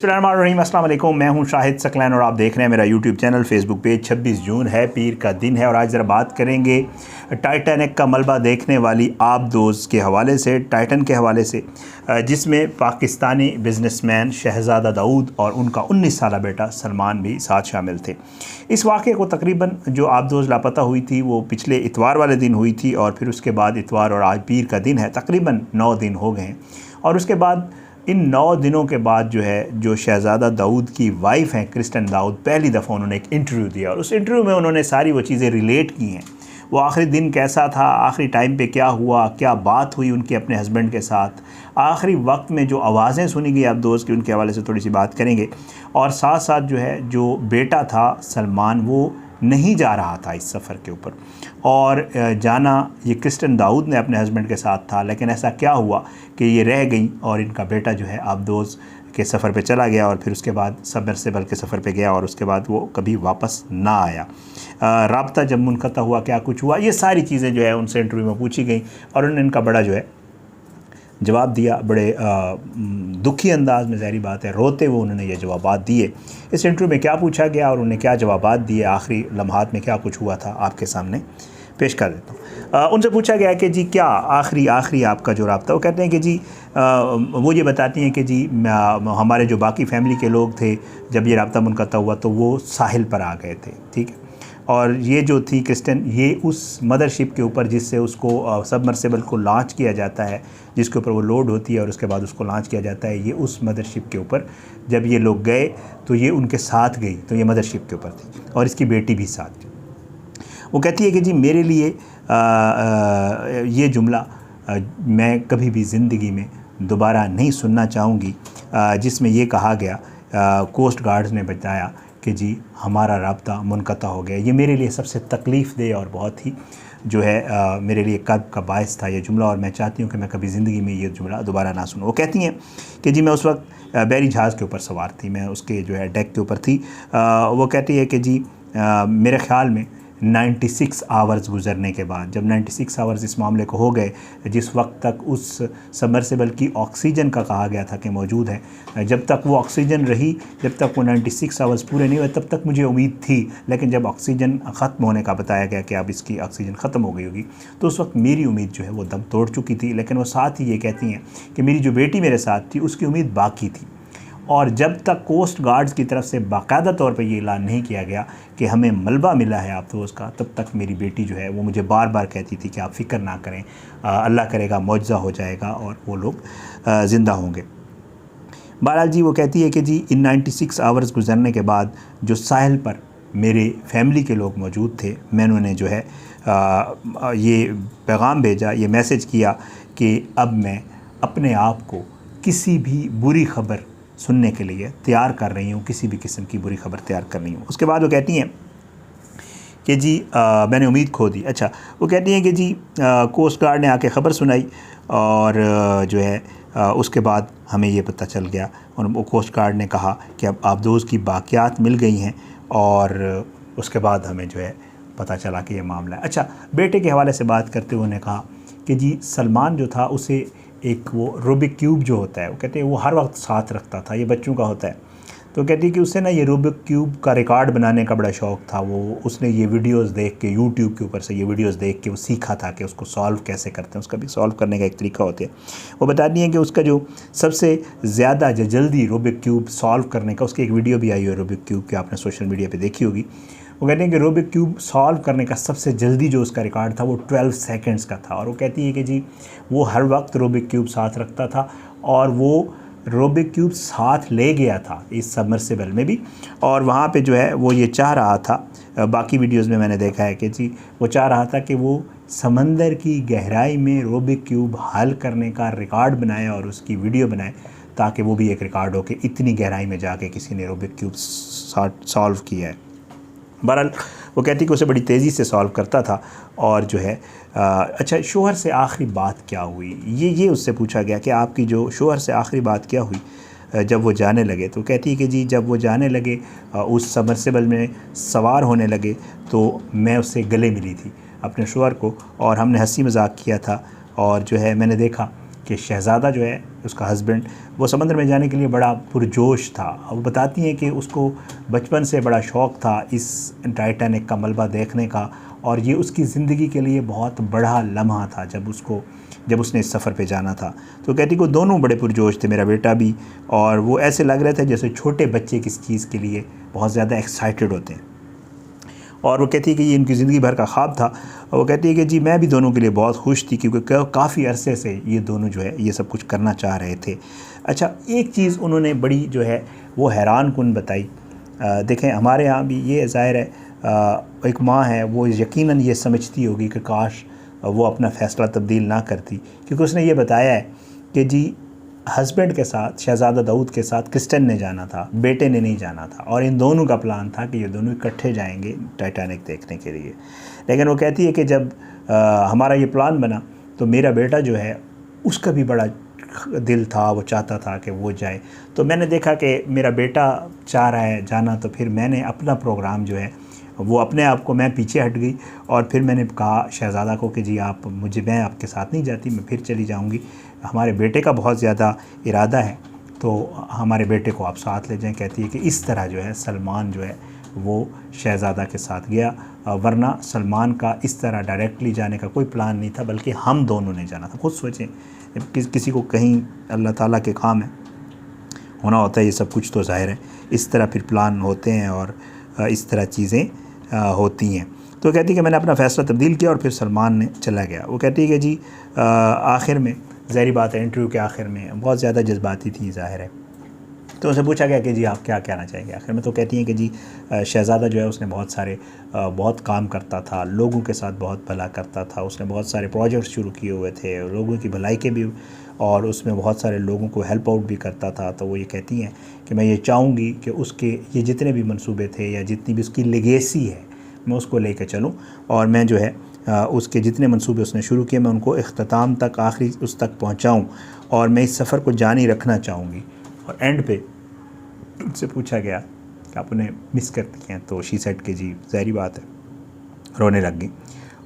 अस्सलाम वालेकुम, मैं हूं शाहिद सकलैन और आप देख रहे हैं मेरा यूट्यूब चैनल। Facebook page. 26 जून है, पीर का दिन है और आज ज़रा बात करेंगे टाइटैनिक का मलबा देखने वाली आबदोज़ के हवाले से, टाइटन के हवाले से, जिसमें पाकिस्तानी बिजनेसमैन शहज़ादा दाऊद और उनका 19 साला बेटा सलमान भी साथ शामिल थे। इस वाक़े को तकरीबन जो आबदोज़ लापता हुई थी वो पिछले इतवार वाले दिन हुई थी और फिर उसके बाद इतवार और आज पीर का दिन है, तकरीबन 9 दिन हो गए हैं। और उसके बाद इन 9 दिनों के बाद जो शहज़ादा दाऊद की वाइफ हैं क्रिस्टन दाऊद, पहली दफ़ा उन्होंने एक इंटरव्यू दिया और उस इंटरव्यू में उन्होंने सारी वो चीज़ें रिलेट की हैं। वो आखिरी दिन कैसा था, आखिरी टाइम पे क्या हुआ, क्या बात हुई उनके अपने हस्बैंड के साथ, आखिरी वक्त में जो आवाज़ें सुनी गई आप दोस्त की, उनके हवाले से थोड़ी सी बात करेंगे। और साथ साथ जो बेटा था सलमान, वो नहीं जा रहा था इस सफ़र के ऊपर और जाना ये क्रिस्टन दाऊद ने अपने हस्बैंड के साथ था, लेकिन ऐसा क्या हुआ कि ये रह गई और इनका बेटा जो है आबदोज़ के सफ़र पे चला गया और फिर उसके बाद सबमर्सिबल के सफ़र पे गया और उसके बाद वो कभी वापस ना आया। राब्ता जब मुनक़ता हुआ, क्या कुछ हुआ, ये सारी चीज़ें जो है उनसे इंटरव्यू में पूछी गई और उन्होंने इनका बड़ा जो है जवाब दिया, बड़े दुखी अंदाज़ में, ज़ाहिर बात है रोते हुए उन्होंने ये जवाबात दिए। इस इंटरव्यू में क्या पूछा गया और उन्हें क्या जवाबात दिए, आखिरी लम्हात में क्या कुछ हुआ था, आपके सामने पेश कर देता हूँ। उनसे पूछा गया कि जी क्या आखिरी आपका जो राब्ता, वो कहते हैं कि जी वो ये बताती हैं कि जी हमारे जो बाकी फ़ैमिली के लोग थे, जब ये राब्ता मुनक़ता हुआ तो वो साहिल पर आ गए थे, ठीक है। और ये जो थी क्रिस्टन, ये उस मदरशिप के ऊपर जिससे उसको सबमर्सिबल को लॉन्च किया जाता है, जिसके ऊपर वो लोड होती है और उसके बाद उसको लॉन्च किया जाता है, ये उस मदरशिप के ऊपर जब ये लोग गए तो ये उनके साथ गई, तो ये मदरशिप के ऊपर थी और इसकी बेटी भी साथ थी। वो कहती है कि जी मेरे लिए ये जुमला मैं कभी भी ज़िंदगी में दोबारा नहीं सुनना चाहूँगी, जिसमें ये कहा गया, कोस्ट गार्ड्स ने बताया कि जी हमारा राब्ता मुनक़ता हो गया। ये मेरे लिए सबसे तकलीफ़ दे और बहुत ही जो है मेरे लिए कर्ब का बायस था ये जुमला और मैं चाहती हूँ कि मैं कभी ज़िंदगी में ये जुमला दोबारा ना सुनूँ। वो कहती हैं कि जी मैं उस वक्त बहरी जहाज़ के ऊपर सवार थी, मैं उसके जो है डेक के ऊपर थी। वो कहती है कि जी मेरे ख़्याल में 96 आवर्स गुज़रने के बाद, जब 96 आवर्स इस मामले को हो गए, जिस वक्त तक उस सबमर्सिबल की ऑक्सीजन का कहा गया था कि मौजूद है, जब तक वो ऑक्सीजन रही, जब तक वो 96 आवर्स पूरे नहीं हुए, तब तक मुझे उम्मीद थी। लेकिन जब ऑक्सीजन ख़त्म होने का बताया गया कि अब इसकी ऑक्सीजन ख़त्म हो गई होगी, तो उस वक्त मेरी उम्मीद जो है वो दम तोड़ चुकी थी। लेकिन वो साथ ही ये कहती हैं कि मेरी जो बेटी मेरे साथ थी उसकी उम्मीद बाकी थी और जब तक कोस्ट गार्ड्स की तरफ से बाकायदा तौर पे ये ऐलान नहीं किया गया कि हमें मलबा मिला है आप तो उसका, तब तक मेरी बेटी जो है वो मुझे बार बार कहती थी कि आप फ़िक्र ना करें, अल्लाह करेगा मौजज़ा हो जाएगा और वो लोग ज़िंदा होंगे। बहरहाल जी वो कहती है कि जी इन 96 आवर्स गुजरने के बाद जो साहिल पर मेरे फैमिली के लोग मौजूद थे, मैंने उन्हें जो है ये पैगाम भेजा, ये मैसेज किया कि अब मैं अपने आप को किसी भी बुरी ख़बर सुनने के लिए तैयार कर रही हूँ, किसी भी किस्म की बुरी ख़बर तैयार कर रही हूँ। उसके बाद वो कहती हैं कि जी मैंने उम्मीद खो दी। अच्छा, वो कहती हैं कि जी कोस्ट गार्ड ने आके ख़बर सुनाई और जो है उसके बाद हमें ये पता चल गया और वो कोस्ट गार्ड ने कहा कि अब आबदोज़ की बाक़ियात मिल गई हैं और उसके बाद हमें जो है पता चला कि ये मामला है। अच्छा, बेटे के हवाले से बात करते हुए उन्होंने कहा कि जी सलमान जो था उसे एक वो रूबिक क्यूब जो होता है, वो कहते हैं वो हर वक्त साथ रखता था, ये बच्चों का होता है। तो कहती है कि उससे ना ये रूबिक क्यूब का रिकॉर्ड बनाने का बड़ा शौक़ था। उसने ये वीडियोस देख के, यूट्यूब के ऊपर से ये वीडियोस देख के वो सीखा था कि उसको सॉल्व कैसे करते हैं, उसका भी सॉल्व करने का एक तरीका होता है। वो बताती हैं कि उसका जो सबसे ज़्यादा जो जल्दी रूबिक क्यूब सॉल्व करने का, उसकी एक वीडियो भी आई है रूबिक क्यूब की, आपने सोशल मीडिया पर देखी होगी। वो कहते हैं कि रूबिक क्यूब सॉल्व करने का सबसे जल्दी जो उसका रिकॉर्ड था वो 12 सेकंड्स का था। और वो कहती है कि जी वो हर वक्त रूबिक क्यूब साथ रखता था और वो रूबिक क्यूब साथ ले गया था इस सबमर्सिबल में भी, और वहाँ पे जो है वो ये चाह रहा था, बाकी वीडियोस में मैंने देखा है कि जी वो चाह रहा था कि वो समंदर की गहराई में रूबिक क्यूब हल करने का रिकॉर्ड बनाए और उसकी वीडियो बनाए, ताकि वो भी एक रिकॉर्ड हो कि इतनी गहराई में जाके किसी ने रूबिक क्यूब सॉल्व किया है। बहरहाल वो कहती कि उसे बड़ी तेज़ी से सॉल्व करता था और जो है अच्छा, शोहर से आखिरी बात क्या हुई, ये उससे पूछा गया कि आपकी जो शोहर से आखिरी बात क्या हुई जब वो जाने लगे। तो कहती है कि जी जब वो जाने लगे, उस सबमर्सिबल में सवार होने लगे, तो मैं उससे गले मिली थी अपने शोहर को और हमने हंसी मजाक किया था और जो है मैंने देखा कि शहज़ादा जो है उसका हस्बैंड वो समंदर में जाने के लिए बड़ा पुरजोश था। वो बताती हैं कि उसको बचपन से बड़ा शौक़ था इस टाइटैनिक का मलबा देखने का, और ये उसकी ज़िंदगी के लिए बहुत बड़ा लम्हा था जब उसने इस सफ़र पे जाना था। तो कहती को दोनों बड़े पुरजोश थे, मेरा बेटा भी, और वो ऐसे लग रहे थे जैसे छोटे बच्चे किस चीज़ के लिए बहुत ज़्यादा एक्साइटेड होते हैं। और वो कहती है कि ये इनकी ज़िंदगी भर का ख्वाब था। वो कहती है कि जी मैं भी दोनों के लिए बहुत खुश थी, क्योंकि काफ़ी अरसे से ये दोनों जो है ये सब कुछ करना चाह रहे थे। अच्छा, एक चीज़ उन्होंने बड़ी जो है वो हैरान कुन बताई। देखें, हमारे यहाँ भी ये ज़ाहिर है एक माँ है वो यकीनन ये समझती होगी कि काश वो अपना फ़ैसला तब्दील ना करती, क्योंकि उसने ये बताया है कि जी हस्बैंड के साथ, शहज़ादा दाऊद के साथ क्रिस्टन ने जाना था, बेटे ने नहीं जाना था, और इन दोनों का प्लान था कि ये दोनों इकट्ठे जाएंगे टाइटैनिक देखने के लिए। लेकिन वो कहती है कि जब हमारा ये प्लान बना तो मेरा बेटा जो है उसका भी बड़ा दिल था, वो चाहता था कि वो जाए। तो मैंने देखा कि मेरा बेटा चाह रहा है जाना, तो फिर मैंने अपना प्रोग्राम जो है वो अपने आप को मैं पीछे हट गई, और फिर मैंने कहा शहज़ादा को कि जी मैं आपके साथ नहीं जाती, मैं फिर चली जाऊंगी। हमारे बेटे का बहुत ज़्यादा इरादा है, तो हमारे बेटे को आप साथ ले जाएं। कहती है कि इस तरह जो है सलमान जो है वो शहज़ादा के साथ गया, वरना सलमान का इस तरह डायरेक्टली जाने का कोई प्लान नहीं था, बल्कि हम दोनों ने जाना था। खुद सोचें, किसी को कहीं अल्लाह ताला के काम है, होना होता है ये सब कुछ, तो ज़ाहिर है इस तरह फिर प्लान होते हैं और इस तरह चीज़ें होती हैं। तो कहती है कि मैंने अपना फ़ैसला तब्दील किया और फिर सलमान ने चला गया। वो कहती है कि जी आखिर में, ज़ाहिर बात है इंटरव्यू के आखिर में बहुत ज़्यादा जज्बाती थी ज़ाहिर है, तो उनसे पूछा गया कि जी आप क्या कहना चाहेंगे आखिर में। तो कहती हैं कि जी शहज़ादा जो है उसने बहुत काम करता था, लोगों के साथ बहुत भला करता था, उसने बहुत सारे प्रोजेक्ट्स शुरू किए हुए थे, लोगों की भलाई के भी, और उसमें बहुत सारे लोगों को हेल्प आउट भी करता था। तो वो ये कहती हैं कि मैं ये चाहूँगी कि उसके ये जितने भी मंसूबे थे या जितनी भी उसकी लेगेसी है, मैं उसको लेकर चलूँ, और मैं जो है उसके जितने मंसूबे उसने शुरू किए मैं उनको इख्तिताम तक, आखिरी उस तक पहुँचाऊँ, और मैं इस सफ़र को जारी रखना चाहूँगी। और एंड पे उनसे पूछा गया कि आप उन्हें मिस करती हैं, तो शी सेड कि जी ज़ाहिर बात है, रोने लग गई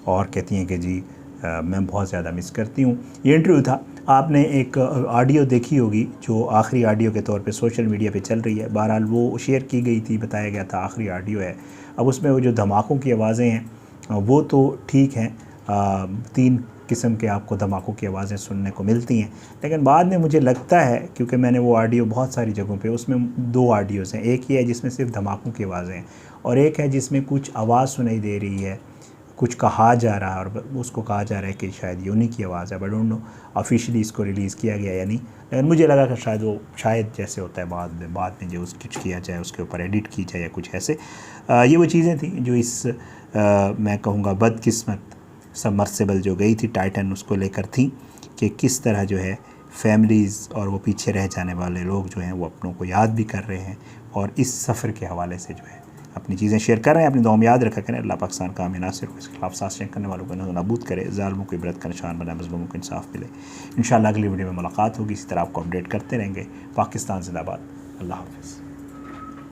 और कहती हैं कि जी मैं बहुत ज़्यादा मिस करती हूँ। ये इंटरव्यू था, आपने एक ऑडियो देखी होगी जो आखिरी ऑडियो के तौर पे सोशल मीडिया पे चल रही है। बहरहाल वो शेयर की गई थी, बताया गया था आखिरी ऑडियो है। अब उसमें वो जो धमाकों की आवाज़ें हैं वो तो ठीक हैं, 3 किस्म के आपको धमाकों की आवाज़ें सुनने को मिलती हैं, लेकिन बाद में मुझे लगता है, क्योंकि मैंने वो ऑडियो बहुत सारी जगहों पे, उसमें 2 ऑडियोज़ हैं, एक ही है जिसमें सिर्फ धमाकों की आवाज़ें हैं और एक है जिसमें कुछ आवाज़ सुनाई दे रही है, कुछ कहा जा रहा है और उसको कहा जा रहा है कि शायद ये उन्हीं की आवाज़ है। बट डोंट नो ऑफिशियली इसको रिलीज़ किया गया या नहीं, लेकिन मुझे लगा कि शायद जैसे होता है बाद में जो कुछ किया जाए उसके ऊपर एडिट की जाए या कुछ ऐसे। ये वो चीज़ें थी जो इस मैं कहूँगा बदकिस्मत सबमर्सिबल जो गई थी टाइटन, उसको लेकर थी कि किस तरह जो है फैमिलीज़ और वो पीछे रह जाने वाले लोग जो हैं वो अपनों को याद भी कर रहे हैं और इस सफ़र के हवाले से जो है अपनी चीज़ें शेयर कर रहे हैं। अपनी दुआ में याद रखा करें, अल्लाह पाकिस्तान का नासिर को, इसके खिलाफ साजिशें करने वालों को नाबूद करे, ज़ालिमों को इबरत का निशान बनाए, मज़लूमों को इंसाफ मिले। इंशाअल्लाह अगली वीडियो में मुलाकात होगी, इसी तरह आपको अपडेट करते रहेंगे। पाकिस्तान ज़िंदाबाद। अल्लाह हाफ़िज़।